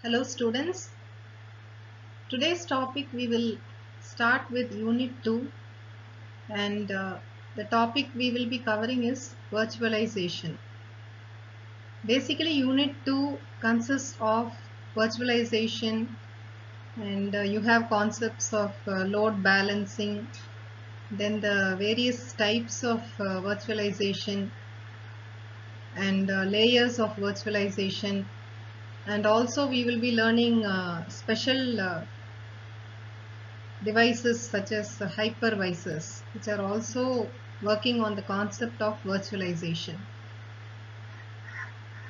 Hello students, today's topic we will start with unit 2 and the topic we will be covering is virtualization. Basically unit 2 consists of virtualization and you have concepts of load balancing, then the various types of virtualization and layers of virtualization, and also we will be learning special devices such as hypervisors, which are also working on the concept of virtualization.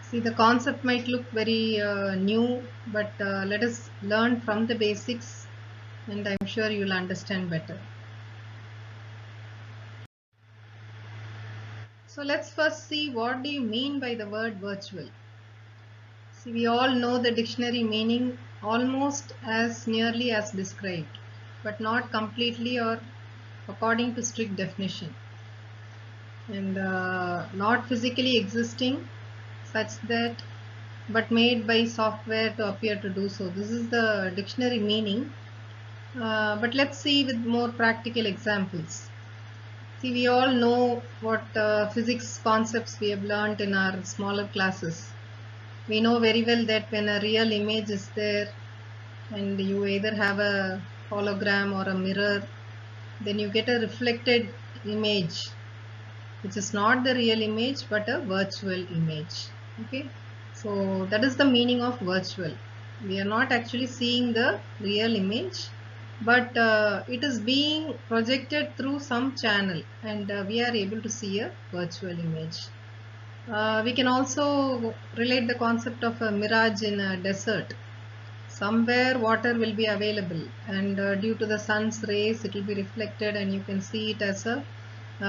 See, the concept might look very new, but let us learn from the basics and I'm sure you'll understand better. So let's first see, what do you mean by the word virtual? See, we all know the dictionary meaning almost as nearly as described, but not completely or according to strict definition. And not physically existing such that but made by software to appear to do so. This is the dictionary meaning, but let's see with more practical examples. See, we all know what physics concepts we have learned in our smaller classes. We know very well that when a real image is there and you either have a hologram or a mirror, then you get a reflected image which is not the real image but a virtual image. Okay, so that is the meaning of virtual. We are not actually seeing the real image, but it is being projected through some channel and we are able to see a virtual image. We can also relate the concept of a mirage in a desert. Somewhere water will be available and due to the sun's rays it will be reflected and you can see it as a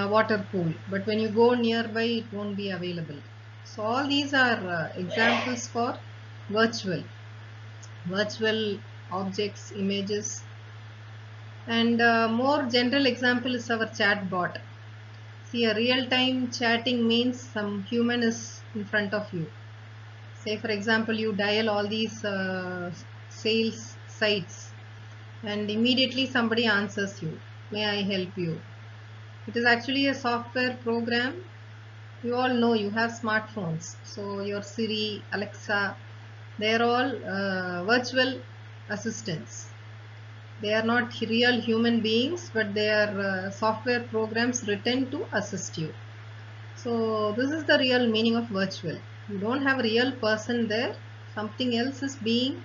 water pool, but when you go nearby it won't be available. So all these are examples for virtual objects, images, and more general example is our chat bot. See, a real-time chatting means some human is in front of you. Say for example you dial all these sales sites and immediately somebody answers you, may I help you. It is actually a software program. You all know you have smartphones, so your Siri, Alexa, they are all virtual assistants. They are not real human beings, but they are software programs written to assist you. So this is the real meaning of virtual. You don't have a real person there, something else is being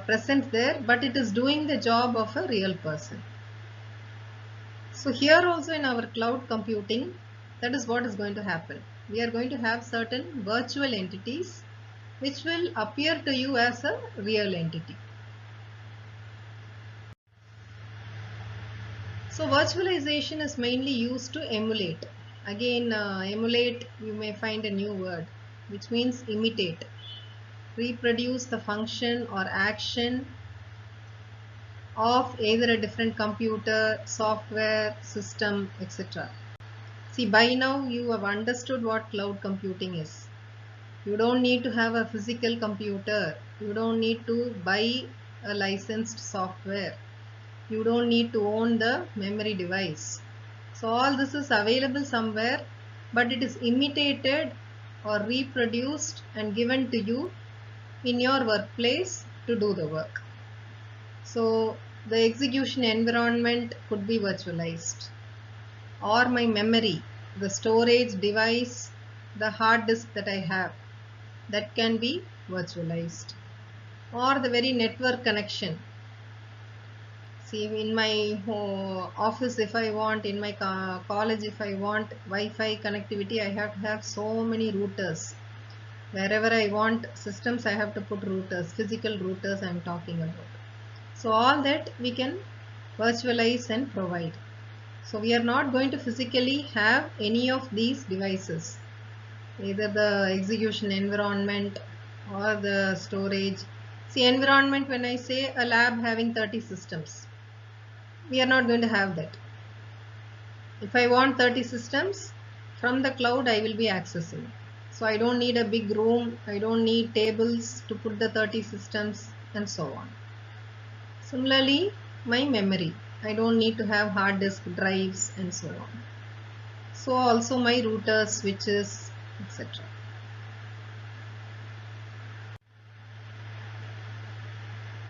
present there, but it is doing the job of a real person. So here also in our cloud computing, that is what is going to happen. We are going to have certain virtual entities which will appear to you as a real entity. So virtualization is mainly used to emulate. Again, emulate, you may find a new word, which means imitate, reproduce the function or action of either a different computer, software, system, etc. See, by now you have understood what cloud computing is. You don't need to have a physical computer. You don't need to buy a licensed software. You don't need to own the memory device. So all this is available somewhere, but it is imitated or reproduced and given to you in your workplace to do the work. So the execution environment could be virtualized, or my memory, the storage device, the hard disk that I have, that can be virtualized, or the very network connection. See, in my office if I want, in my college if I want Wi-Fi connectivity, I have to have so many routers. Wherever I want systems, I have to put routers, physical routers I am talking about. So all that we can virtualize and provide. So we are not going to physically have any of these devices, either the execution environment or the storage. See, environment, when I say a lab having 30 systems, we are not going to have that. If I want 30 systems, from the cloud I will be accessing. So I don't need a big room, I don't need tables to put the 30 systems and so on. Similarly, my memory, I don't need to have hard disk drives and so on. So also my routers, switches, etc.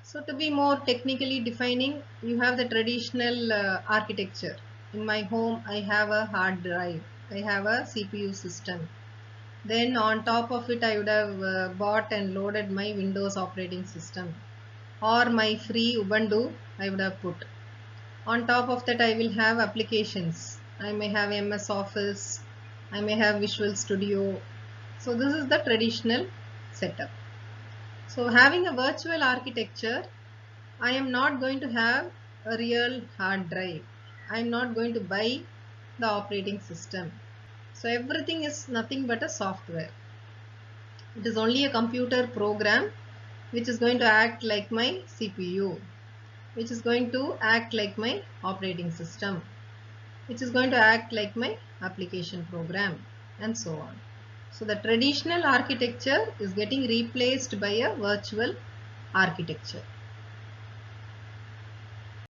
So to be more technically defining, you have the traditional architecture. In my home, I have a hard drive. I have a CPU system. Then on top of it, I would have bought and loaded my Windows operating system or my free Ubuntu I would have put. On top of that, I will have applications. I may have MS Office. I may have Visual Studio. So this is the traditional setup. So having a virtual architecture, I am not going to have a real hard drive. I am not going to buy the operating system. So everything is nothing but a software. It is only a computer program which is going to act like my CPU, which is going to act like my operating system, which is going to act like my application program, and so on. So the traditional architecture is getting replaced by a virtual architecture.